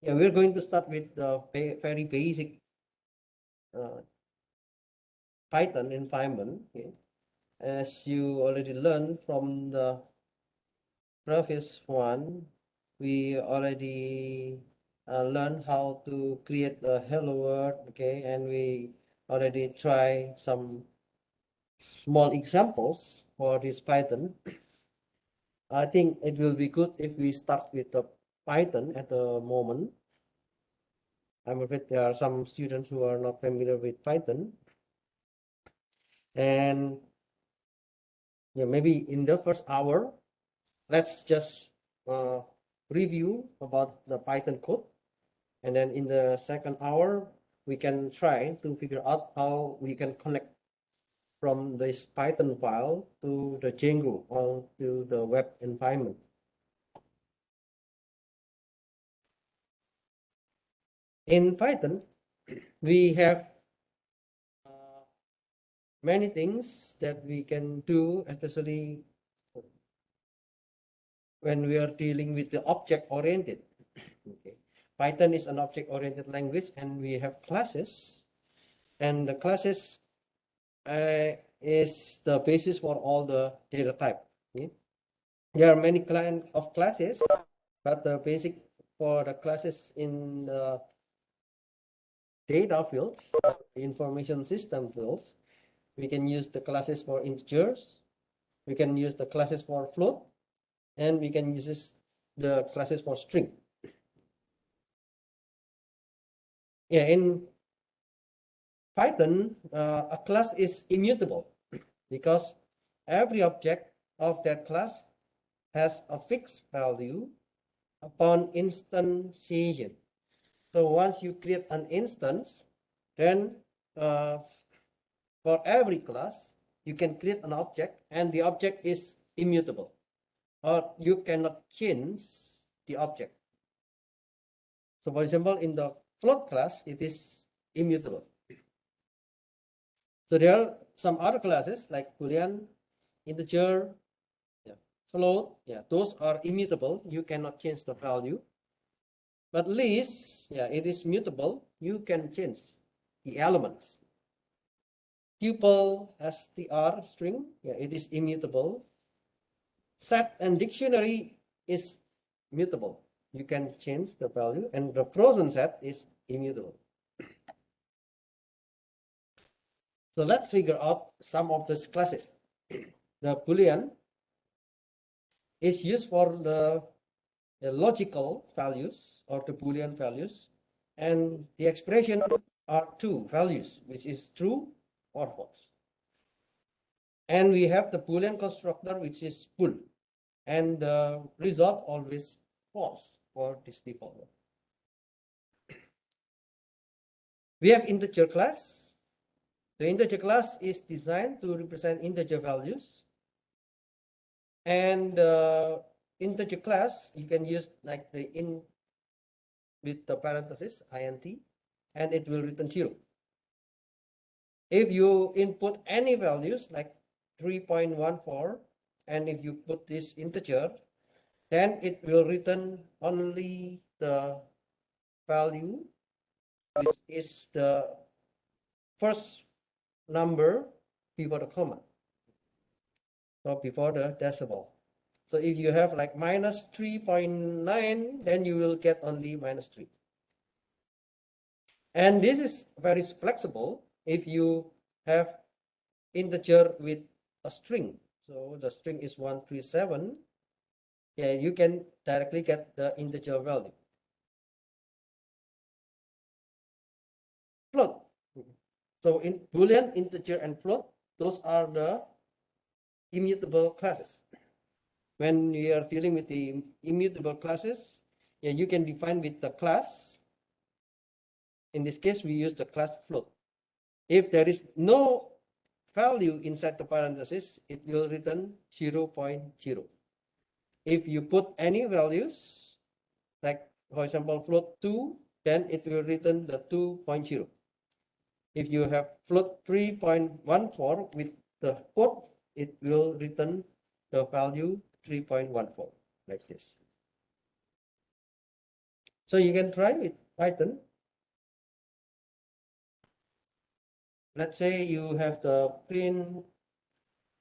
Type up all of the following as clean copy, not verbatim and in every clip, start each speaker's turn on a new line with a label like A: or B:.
A: Yeah, we're going to start with the very basic Python environment. Okay. As you already learned from the previous one, we already learned how to create a hello world. Okay, and we already try some small examples for this Python. I think it will be good if we start with the Python at the moment. I'm afraid there are some students who are not familiar with Python. And yeah, maybe in the first hour, let's just review about the Python code. And then in the second hour, we can try to figure out how we can connect from this Python file to the Django or to the web environment. In Python, we have many things that we can do, especially when we are dealing with the object-oriented. Okay. Python is an object-oriented language, and we have classes, and the classes is the basis for all the data type. Okay. There are many kind of classes, but the basic for the classes in the data fields, information system fields, we can use the classes for integers, we can use the classes for float, and we can use the classes for string. Yeah, in Python, a class is immutable because every object of that class has a fixed value upon instantiation. So once you create an instance, then for every class, you can create an object, and the object is immutable, or you cannot change the object. So for example, in the float class, it is immutable. So there are some other classes like boolean, integer, float. Yeah, those are immutable. You cannot change the value. But list, yeah, it is mutable. You can change the elements. Tuple, str, string, yeah, it is immutable. Set and dictionary is mutable. You can change the value, and the frozen set is immutable. So let's figure out some of these classes. The boolean is used for the logical values or the boolean values, and the expression are two values, which is true or false. And we have the boolean constructor, which is bool, and the result always false for this default one. We have integer class. The integer class is designed to represent integer values, and integer class you can use like the in with the parenthesis int, and it will return 0. If you input any values like 3.14, and if you put this integer, then it will return only the value, which is the first number before the comma, or before the decimal. So if you have like minus 3.9, then you will get only minus 3. And this is very flexible if you have integer with a string. So the string is 137. Yeah, you can directly get the integer value. Float. So in boolean, integer, and float, those are the immutable classes. When we are dealing with the immutable classes, yeah, you can define with the class. In this case, we use the class float. If there is no value inside the parenthesis, it will return 0.0. If you put any values, like for example float 2, then it will return the 2.0. If you have float 3.14 with the quote, it will return the value 3.14, like this. So you can try with Python. Let's say you have the print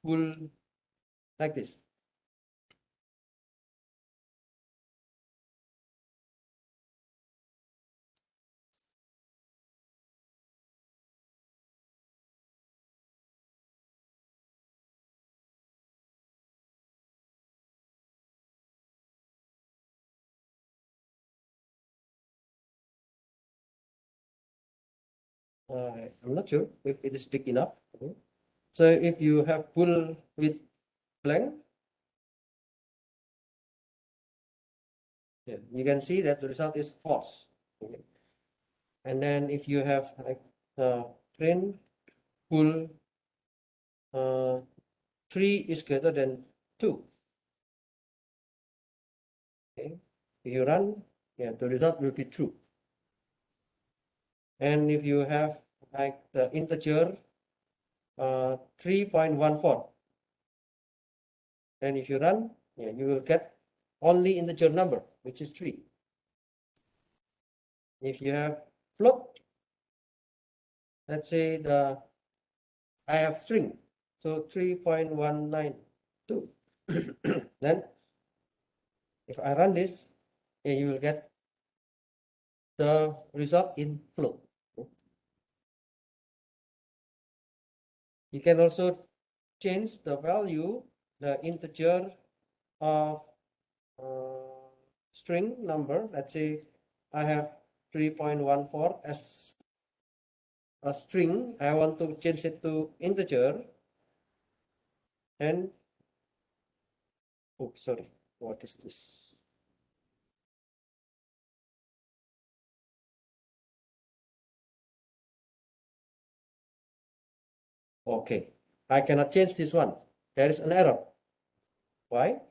A: bool like this. I'm not sure if it is big enough. Okay. So if you have bool with blank, yeah, you can see that the result is false. Okay. And then if you have like print bool 3 is greater than 2. Okay. If you run, yeah, the result will be true. And if you have like the integer 3.14, then if you run, yeah, you will get only integer number, which is 3. If you have float, let's say I have string, so 3.192. Then if I run this, yeah, you will get the result in float. You can also change the value, the integer of string number. Let's say I have 3.14 as a string. I want to change it to integer. And oh, sorry, what is this? Okay, I cannot change this one. There is an error. Why?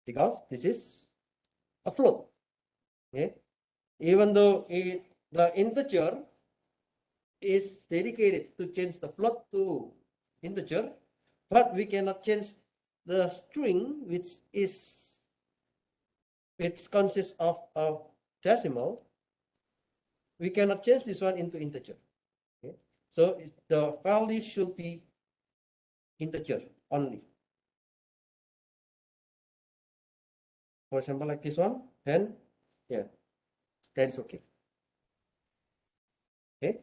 A: Because this is a float. Okay, even though the integer is dedicated to change the float to integer, but we cannot change the string, which consists of a decimal. We cannot change this one into integer. Okay? So the value should be integer only. For example, like this one, then yeah, that's okay. Okay.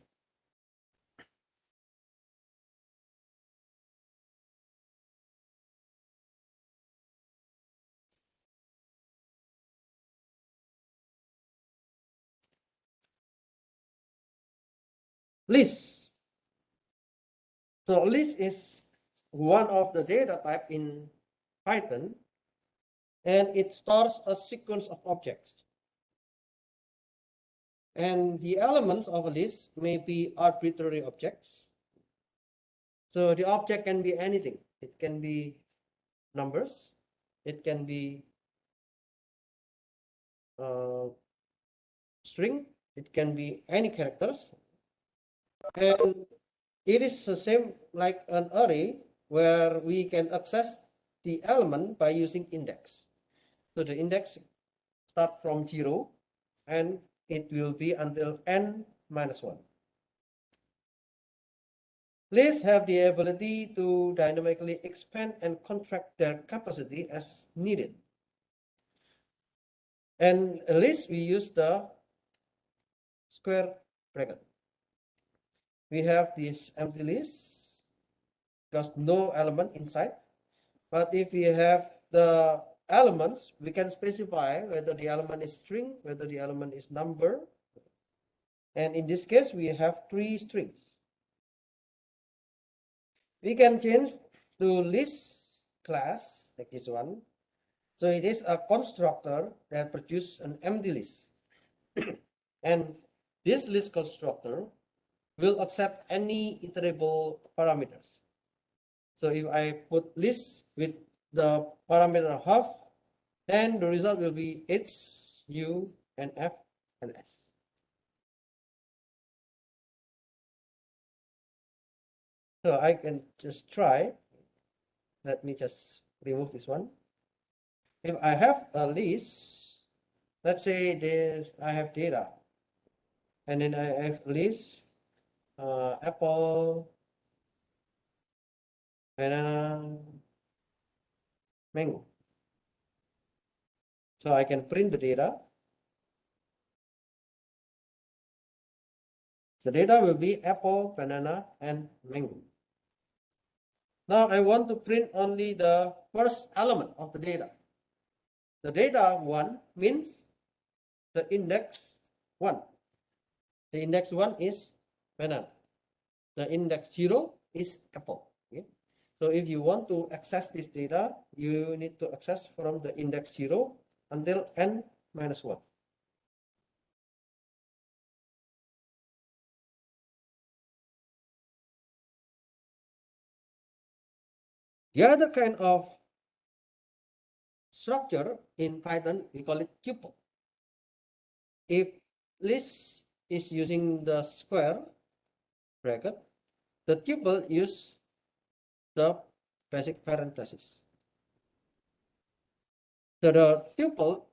A: List. So list is one of the data type in Python, and it stores a sequence of objects. And the elements of a list may be arbitrary objects. So the object can be anything. It can be numbers. It can be string. It can be any characters. And it is the same like an array where we can access the element by using index. So the index start from 0 and it will be until n minus 1. Lists have the ability to dynamically expand and contract their capacity as needed. And a list, we use the square bracket. We have this empty list because no element inside. But if we have the elements, we can specify whether the element is string, whether the element is number. And in this case, we have 3 strings. We can change to list class, like this one. So it is a constructor that produces an empty list. And this list constructor will accept any iterable parameters. So if I put list with the parameter half, then the result will be H, U, and F, and S. So I can just try. Let me just remove this one. if I have a list, let's say I have data, and then I have list apple, banana, mango. So I can print the data. The data will be apple, banana, and mango. Now I want to print only the first element of the data. The data 1 means the index 1. The index 1 is banana. The index 0 is apple. Okay? So if you want to access this data, you need to access from the index 0 until n minus 1. The other kind of structure in Python, we call it tuple. If list is using the square bracket, the tuple use the basic parenthesis. So the tuple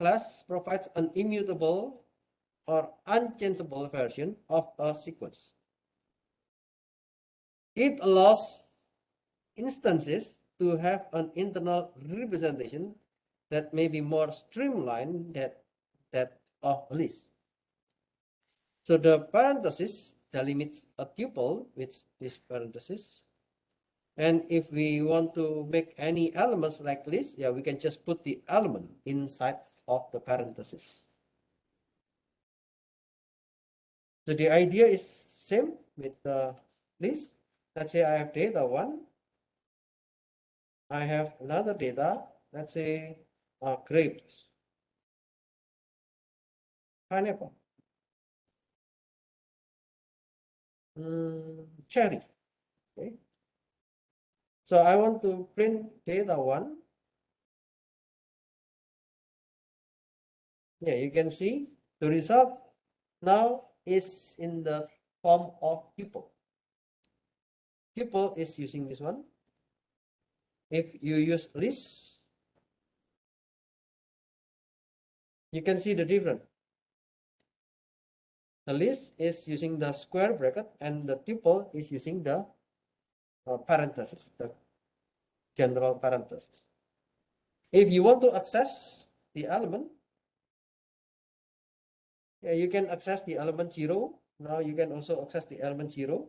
A: class provides an immutable or unchangeable version of a sequence. It allows instances to have an internal representation that may be more streamlined than that of a list. So the parenthesis delimits a tuple with this parenthesis. And if we want to make any elements like list, yeah, we can just put the element inside of the parenthesis. So the idea is same with the list. Let's say I have data 1. I have another data, let's say grapes, pineapple, cherry. Okay. So I want to print data 1. Yeah, you can see the result now is in the form of tuple. Tuple is using this one. If you use list, you can see the difference. The list is using the square bracket and the tuple is using the parenthesis, the general parenthesis. If you want to access the element, yeah, you can access the element 0. Now you can also access the element 0.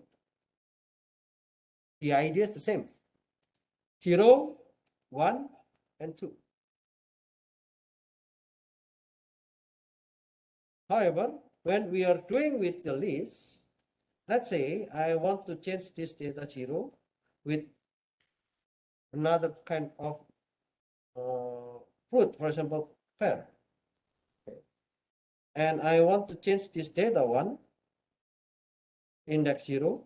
A: The idea is the same. 0, 1, and 2. However, when we are doing with the list, let's say I want to change this data 0 with another kind of fruit, for example, pear. Okay. And I want to change this data 1, index 0,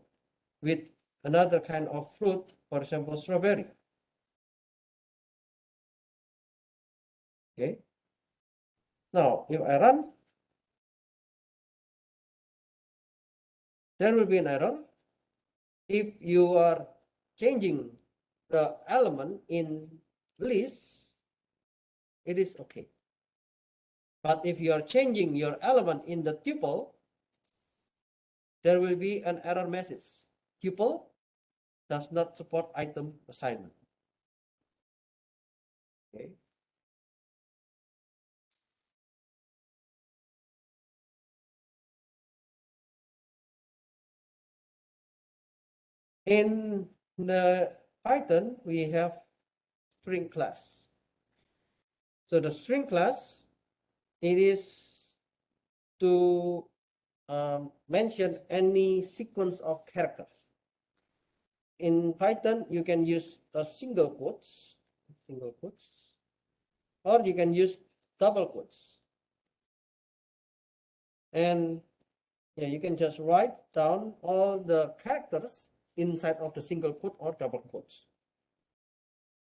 A: with another kind of fruit, for example, strawberry. Okay. Now, if I run, there will be an error. If you are changing the element in list, it is okay. But if you are changing your element in the tuple, there will be an error message. Tuple does not support item assignment. Okay. In the Python, we have string class. So the string class, it is to mention any sequence of characters. In Python, you can use a single quotes, or you can use double quotes. And yeah, you can just write down all the characters inside of the single quote or double quotes.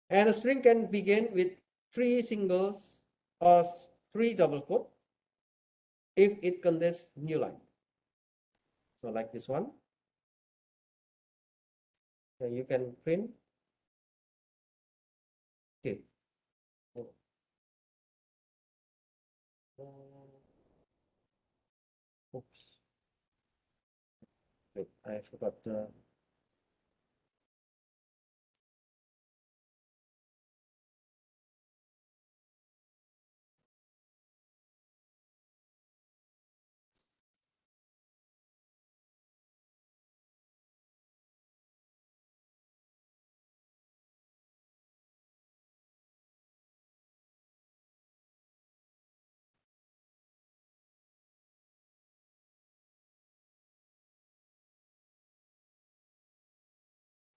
A: And a string can begin with 3 singles or 3 double quotes if it contains new line. So like this one. So you can print. Okay. I forgot the.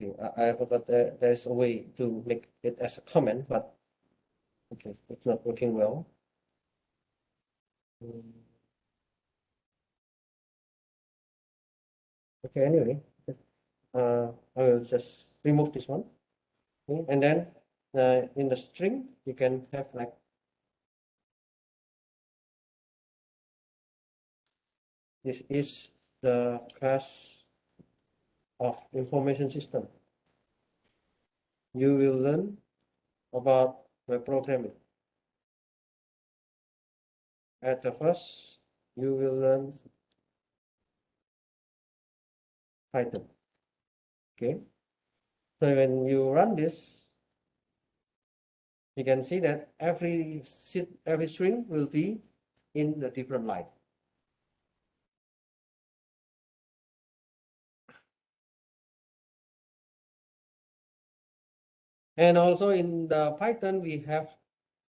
A: Okay, I forgot there's a way to make it as a comment, but okay, it's not working well. Okay, anyway, I will just remove this one. Okay, and then in the string, you can have like this is the class of information system. You will learn about web programming. At the first, you will learn Python. Okay, so when you run this, you can see that every string will be in a different line. And also in the Python, we have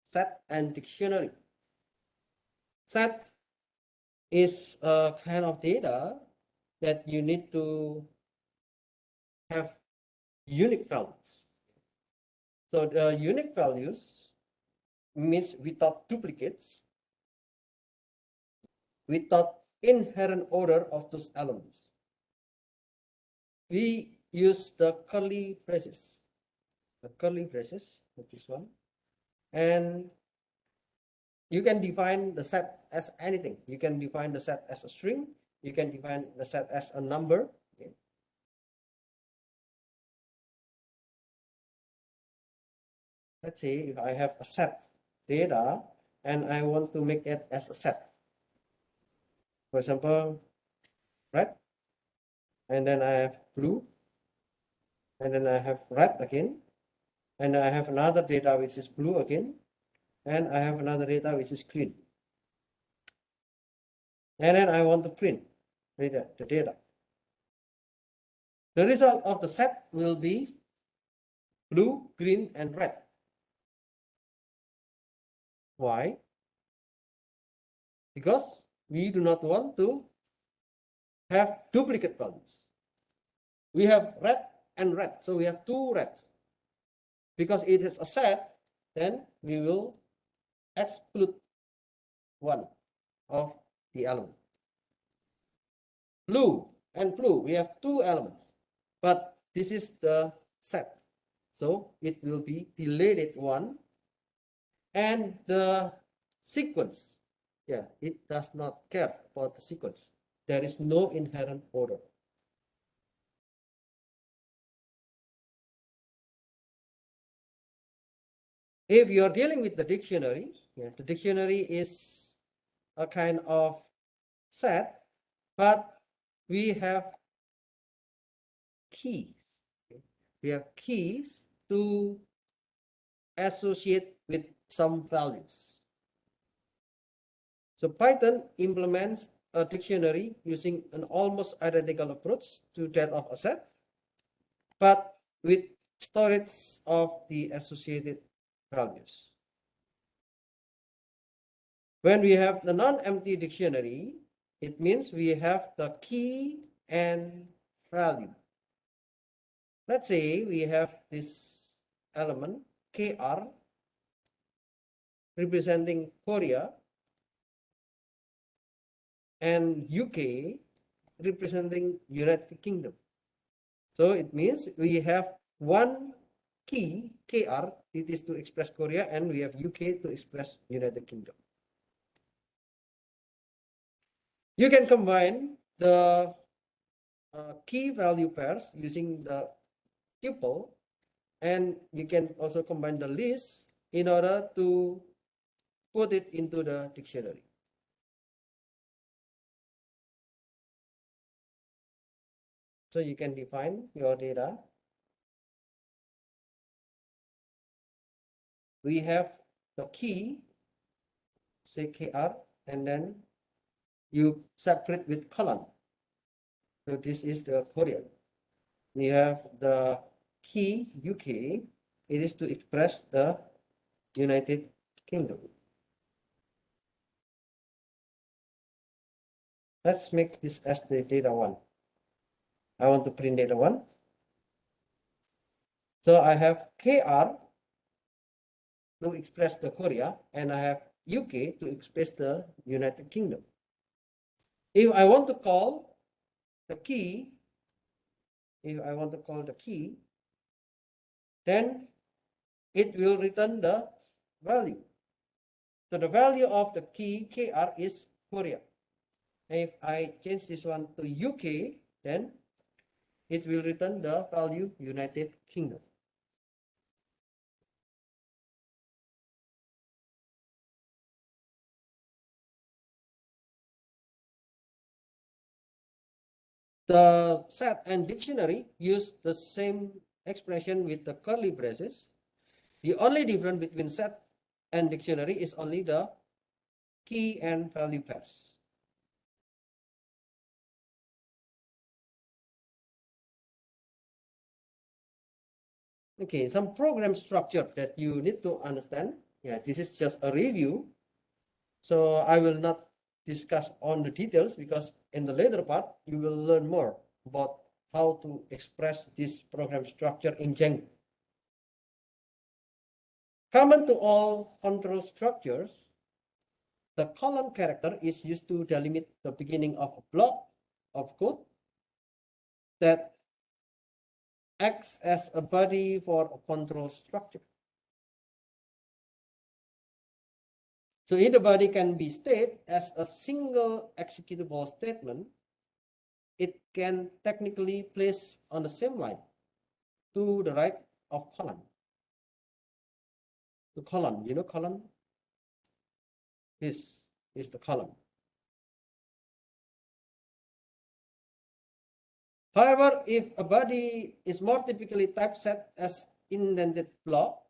A: set and dictionary. Set is a kind of data that you need to have unique values. So the unique values means without duplicates, without inherent order of those elements. We use the curly braces, like this one, and you can define the set as anything. You can define the set as a string. You can define the set as a number. Okay. Let's say if I have a set data and I want to make it as a set. For example, red, and then I have blue, and then I have red again, and I have another data which is blue again, and I have another data which is green. And then I want to print the data. The result of the set will be blue, green, and red. Why? Because we do not want to have duplicate values. We have red and red, so we have two reds. Because it is a set, then we will exclude one of the element. Blue and blue, we have two elements, but this is the set, so it will be deleted one, and the sequence, yeah, it does not care about the sequence. There is no inherent order. If you are dealing with the dictionary, yeah, the dictionary is a kind of set, but we have keys. Okay? We have keys to associate with some values. So Python implements a dictionary using an almost identical approach to that of a set, but with storage of the associated values. When we have the non-empty dictionary, it means we have the key and value. Let's say we have this element KR representing Korea and UK representing United Kingdom. So it means we have one key KR, it is to express Korea, and we have UK to express United Kingdom. You can combine the key value pairs using the tuple, and you can also combine the list in order to put it into the dictionary. So you can define your data. We have the key, say KR, and then you separate with colon. So this is the Korea. We have the key UK. It is to express the United Kingdom. Let's make this as the data one. I want to print data one. So I have KR to express the Korea, and I have UK to express the United Kingdom. If I want to call the key, then it will return the value. So the value of the key KR is Korea. If I change this one to UK, then it will return the value United Kingdom. The set and dictionary use the same expression with the curly braces. The only difference between set and dictionary is only the key and value pairs. Okay, some program structure that you need to understand. Yeah, this is just a review. So I will not discuss on the details because in the later part, you will learn more about how to express this program structure in Django. Common to all control structures, the colon character is used to delimit the beginning of a block of code that acts as a body for a control structure. So if the body can be stated as a single executable statement, it can technically place on the same line to the right of column. The column, you know column? This is the column. However, if a body is more typically typeset as indented block,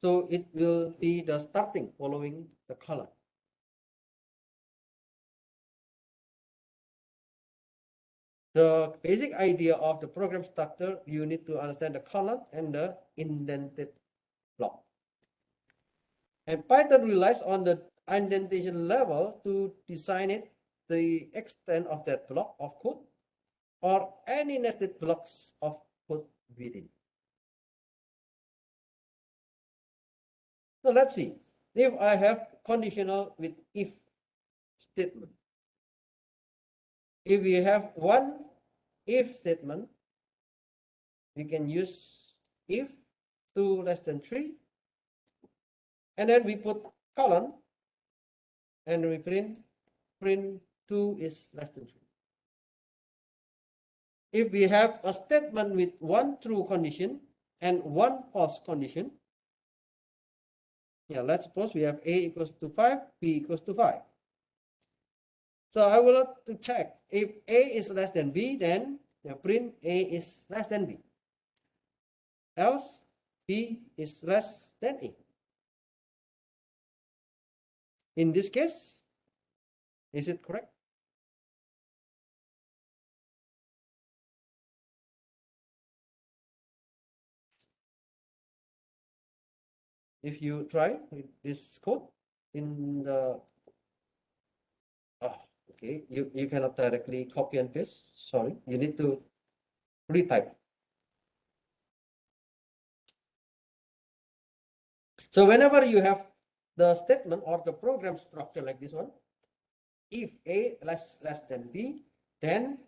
A: so it will be the starting following the column. The basic idea of the program structure, you need to understand the column and the indented block. And Python relies on the indentation level to design it, the extent of that block of code, or any nested blocks of code within. So let's see. If I have conditional with if statement, if we have one if statement, we can use if 2 less than 3, and then we put colon, and we print 2 is less than 3. If we have a statement with one true condition and one false condition, yeah, let's suppose we have a equals to 5, b equals to 5. So I will have to check if a is less than b, then print a is less than b. Else b is less than a. In this case, is it correct? If you try with this code in the okay, you cannot directly copy and paste. Sorry, you need to retype. So whenever you have the statement or the program structure like this one, if a less than b, then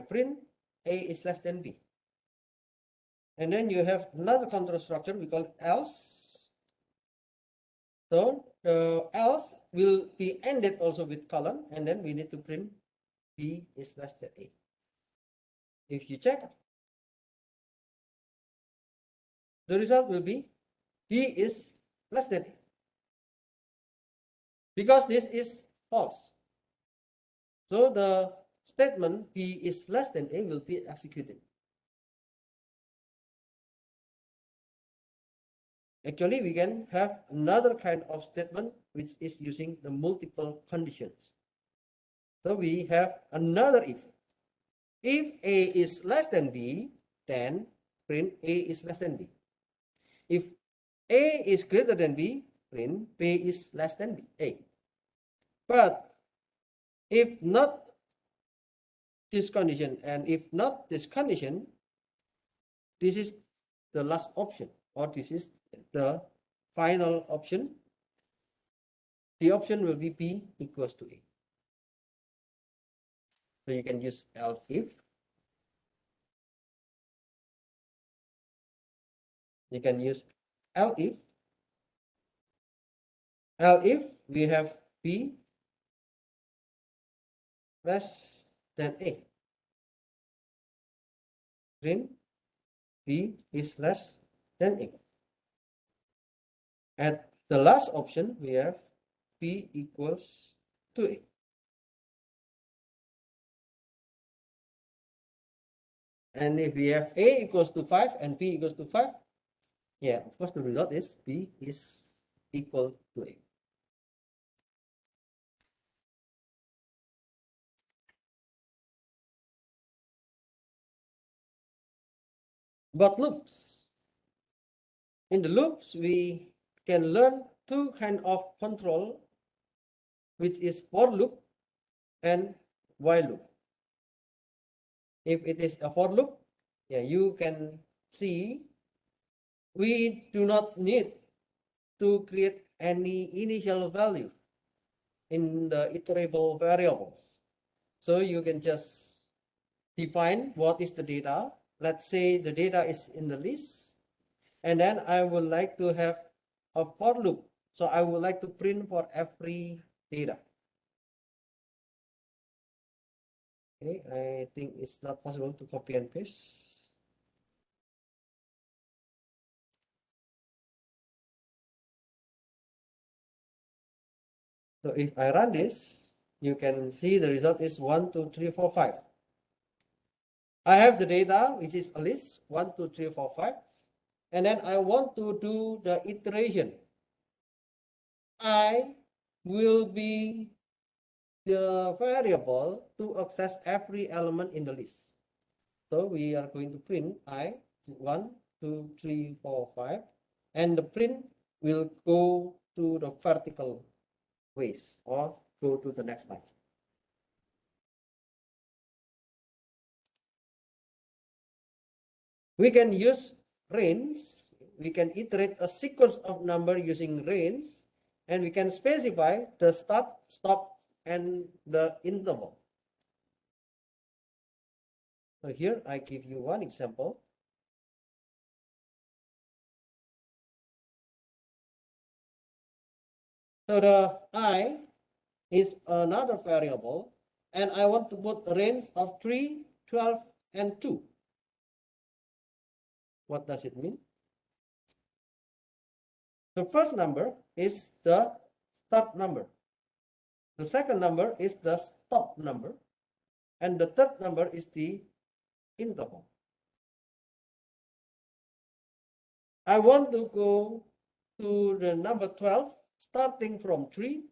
A: print a is less than b. And then you have another control structure we call else. So else will be ended also with colon, and then we need to print b is less than a. If you check, the result will be b is less than a, because this is false. So the statement B is less than A will be executed. Actually, we can have another kind of statement which is using the multiple conditions. So we have another if. If A is less than B, then print A is less than B. If A is greater than B, print B is less than B, A. But if not this condition and if not this condition, this is the last option, or this is the final option. The option will be B equals to A. So you can use else if. You can use else if. Else if we have B less than A. Print B is less than A. At the last option, we have B equals to A. And if we have A equals to 5 and B equals to 5, yeah, of course the result is B is equal to A. But loops. In the loops, we can learn two kinds of control, which is for loop and while loop. If it is a for loop, yeah, you can see we do not need to create any initial value in the iterable variables. So you can just define what is the data. Let's say the data is in the list, and then I would like to have a for loop. So I would like to print for every data. Okay, I think it's not possible to copy and paste. So if I run this, you can see the result is 1, 2, 3, 4, 5. I have the data, which is a list 1, 2, 3, 4, 5. And then I want to do the iteration. I will be the variable to access every element in the list. So we are going to print I 1, 2, 3, 4, 5. And the print will go to the vertical ways or go to the next line. We can use range. We can iterate a sequence of number using range, and we can specify the start, stop, and the interval. So here I give you one example. So the I is another variable, and I want to put a range of 3, 12, and 2. What does it mean? The first number is the start number. The second number is the stop number. And the third number is the interval. I want to go to the number 12, starting from 3.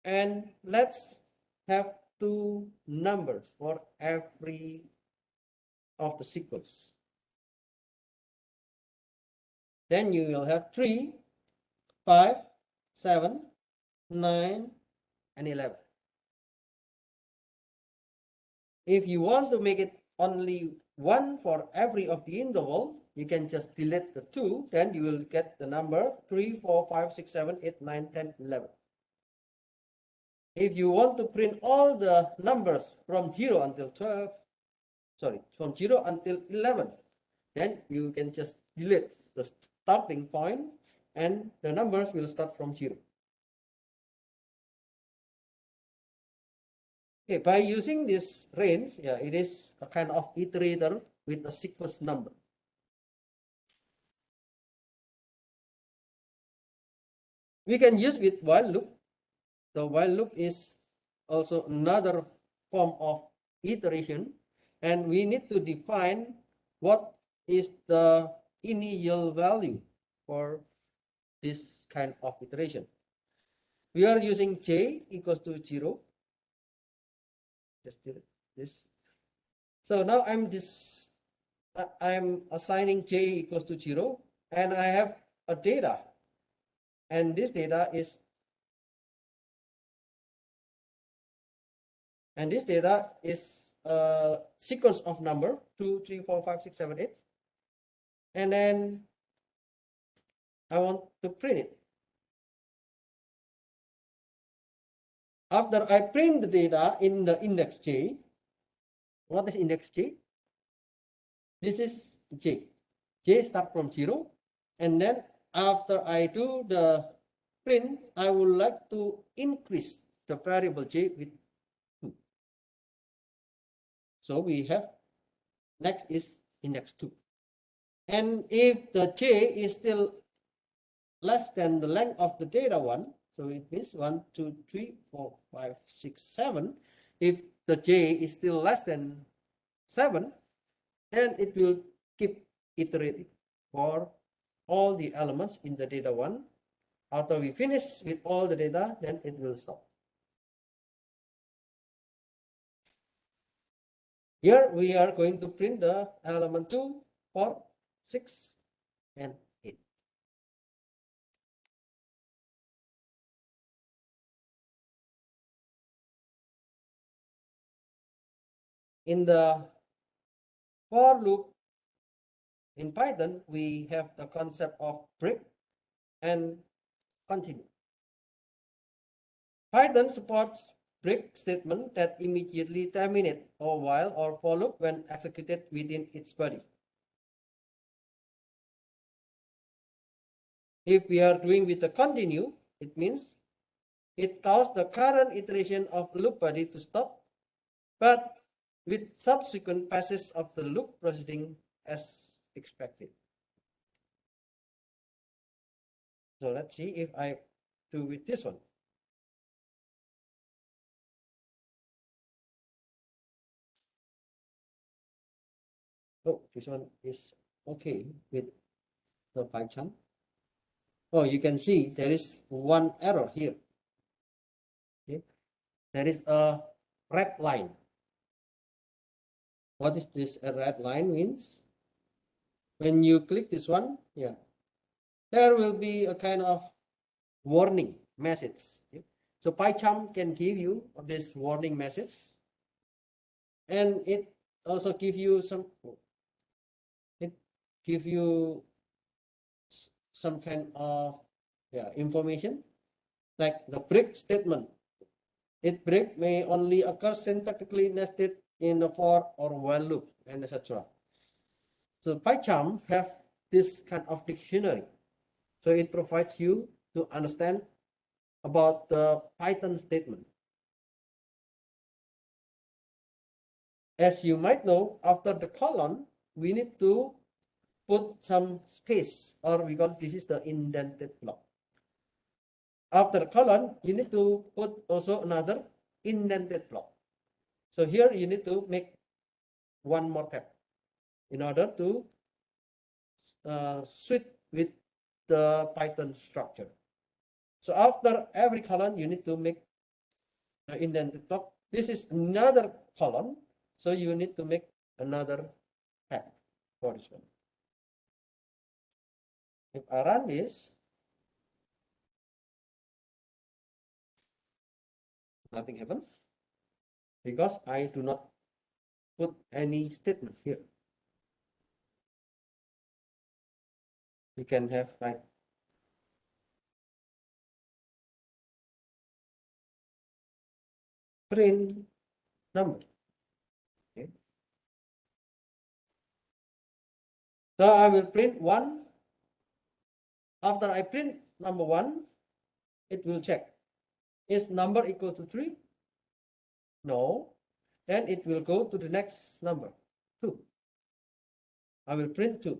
A: And let's have two numbers for every of the sequence. Then you will have 3, 5, 7, 9, and 11. If you want to make it only one for every of the interval, you can just delete the 2, then you will get the number 3, 4, 5, 6, 7, 8, 9, 10, 11. If you want to print all the numbers from 0 until 12, sorry, from 0 until 11, then you can just delete the starting point and the numbers will start from 0. Okay, by using this range, yeah, it is a kind of iterator with a sequence number. We can use with while loop. The while loop is also another form of iteration, and we need to define what is the initial value for this kind of iteration. We are using j equals to 0. Just do this. So now I'm assigning j equals to 0, and I have a data, and this data is a sequence of number 2, 3, 4, 5, 6, 7, 8, and then I want to print it. After I print the data in the index j, what is index j? This is j. J start from 0, and then after I do the print, I would like to increase the variable j with 2. So we have next is index 2. And if the j is still less than the length of the data 1, so it means 1, 2, 3, 4, 5, 6, 7. If the j is still less than 7, then it will keep iterating for all the elements in the data 1. After we finish with all the data, then it will stop. Here we are going to print the element 2, 4, 6, and 8. In the for loop in Python, we have the concept of break and continue. Python supports break statement that immediately terminate a while or for loop when executed within its body. If we are doing with the continue, it means it caused the current iteration of loop body to stop, but with subsequent passes of the loop proceeding as expected. So let's see if I do with this one. Oh, this one is okay with the PyCharm. Oh, you can see there is one error here. Okay. There is a red line. What is this red line means? When you click this one, yeah, there will be a kind of warning message. Okay. So PyCharm can give you this warning message, and it also give you some kind of information like the break statement. It break may only occur syntactically nested in a for or while loop, and etc. So PyCharm have this kind of dictionary. So it provides you to understand about the Python statement. As you might know, after the colon, we need to put some space, or we call this is the indented block. After the colon, you need to put also another indented block. So here you need to make one more tab in order to switch with the Python structure. So after every colon, you need to make the indented block. This is another colon, so you need to make another tab for this one. If I run this, nothing happens because I do not put any statement here. You can have like print number. Okay. So I will print 1. After I print number 1, it will check. Is number equal to 3? No. Then it will go to the next number, 2. I will print 2.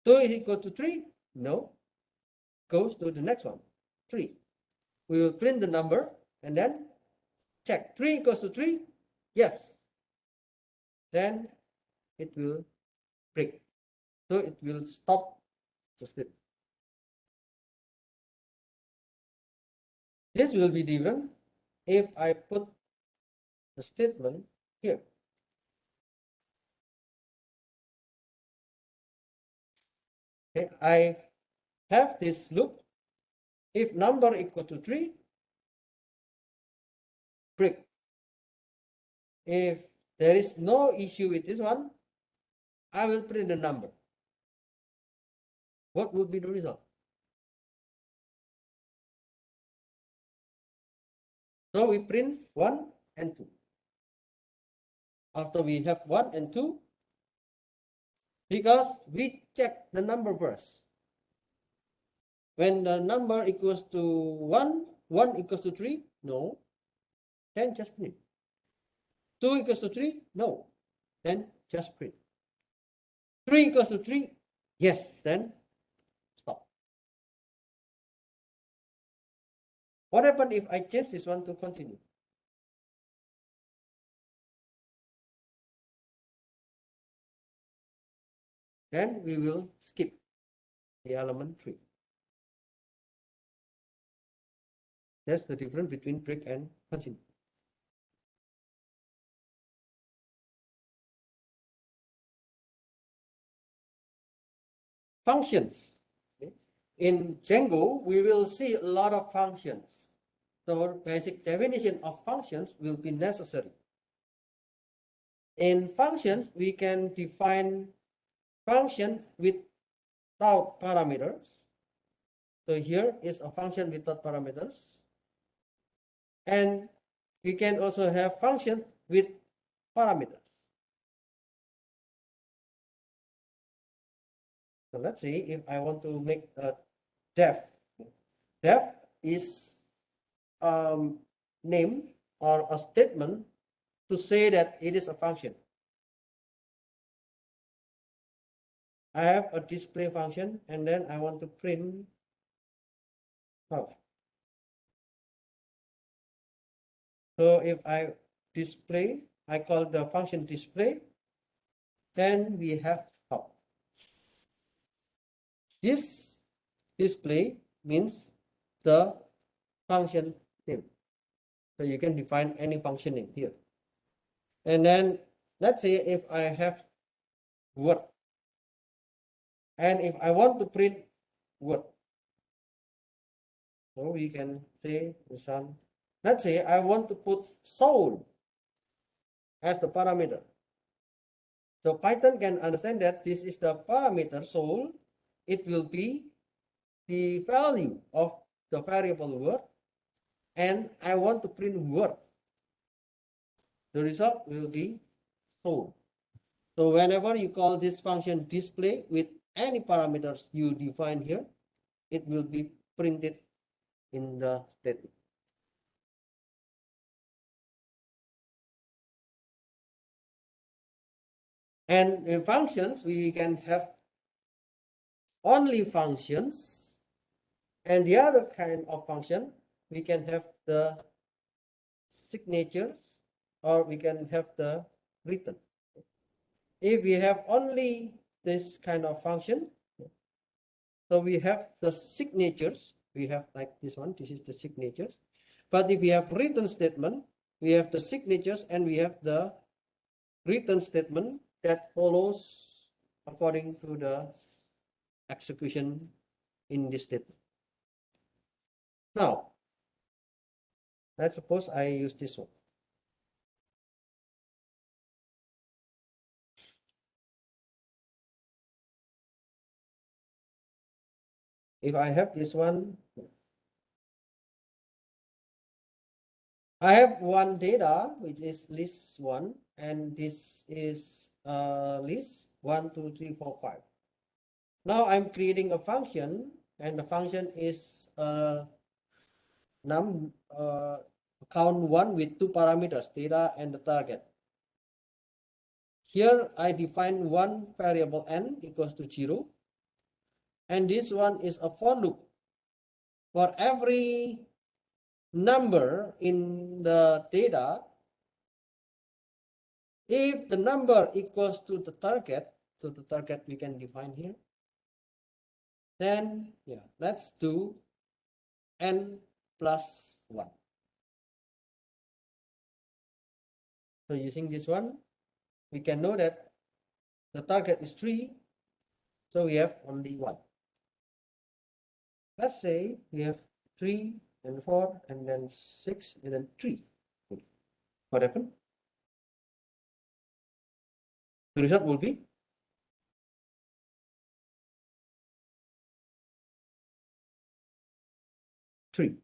A: 2 is equal to 3? No. Goes to the next one, 3. We will print the number and then check. 3 equals to 3? yes, then it will break. So it will stop the state. This will be different if I put the statement here. Okay, I have this loop. If number equal to 3, break. If there is no issue with this one, I will print the number. What would be the result? So we print 1 and 2. After we have 1 and 2, because we check the number first. When the number equals to 1, 1 equals to 3, no, then just print. 2 equals to 3, no, then just print. 3 equals to 3, yes, then stop. What happens if I change this one to continue? Then we will skip the element 3. That's the difference between break and continue. Functions. In Django, we will see a lot of functions. So basic definition of functions will be necessary. In functions, we can define function without parameters. So here is a function without parameters. And we can also have function with parameters. So let's see if I want to make a def. Def is name or a statement to say that it is a function. I have a display function and then I want to print out. So if I display, I call the function display, then we have out. This display means the function name. So you can define any function name here. And then let's say if I have word, and if I want to print word, so we can say some. Let's say I want to put soul as the parameter. So Python can understand that this is the parameter soul. It will be the value of the variable word, and I want to print word. The result will be soul. So whenever you call this function display with any parameters you define here, it will be printed in the statement. And in functions, we can have only functions, and the other kind of function, we can have the signatures, or we can have the return. If we have only this kind of function, so we have the signatures, we have like this one, this is the signatures. But if we have return statement, we have the signatures and we have the return statement that follows according to the execution in this statement. Now, let's suppose I use this one. If I have this one, I have one data which is list 1, and this is list 1, 2, 3, 4, 5. Now I'm creating a function, and the function is count 1 with 2 parameters, data and the target. Here I define one variable n equals to 0, and this one is a for loop. For every number in the data, If the number equals to the target, so the target we can define here, then yeah, let's do n plus 1. So using this one, we can know that the target is 3, so we have only 1. Let's say we have 3 and 4 and then 6 and then 3. What happened? The result will be 3,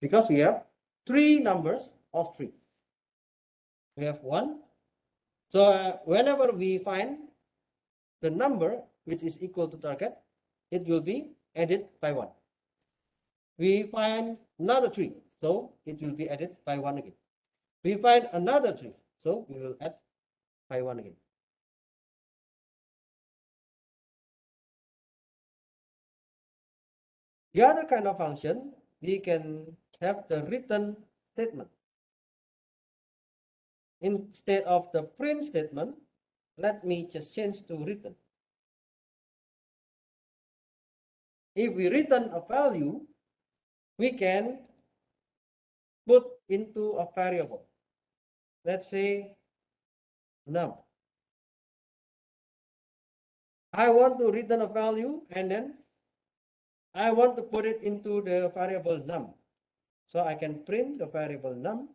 A: because we have 3 numbers of 3. We have 1. So whenever we find the number which is equal to target, it will be added by 1. We find another 3, so it will be added by 1 again. We find another 3, so we will add by 1 again. The other kind of function, we can have the return statement. Instead of the print statement, let me just change to return. If we return a value, we can put into a variable. Let's say num. I want to return a value and then I want to put it into the variable num. So I can print the variable num.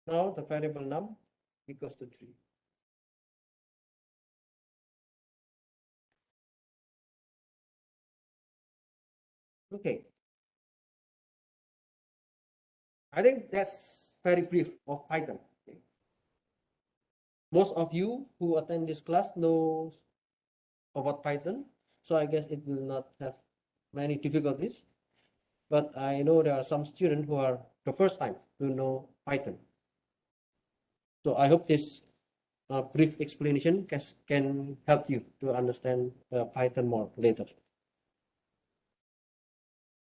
A: Now the variable num equals to 3. Okay. I think that's very brief of Python. Okay. Most of you who attend this class knows about Python, so I guess it will not have many difficulties. But I know there are some students who are the first time to know Python. So I hope this brief explanation can help you to understand Python more later.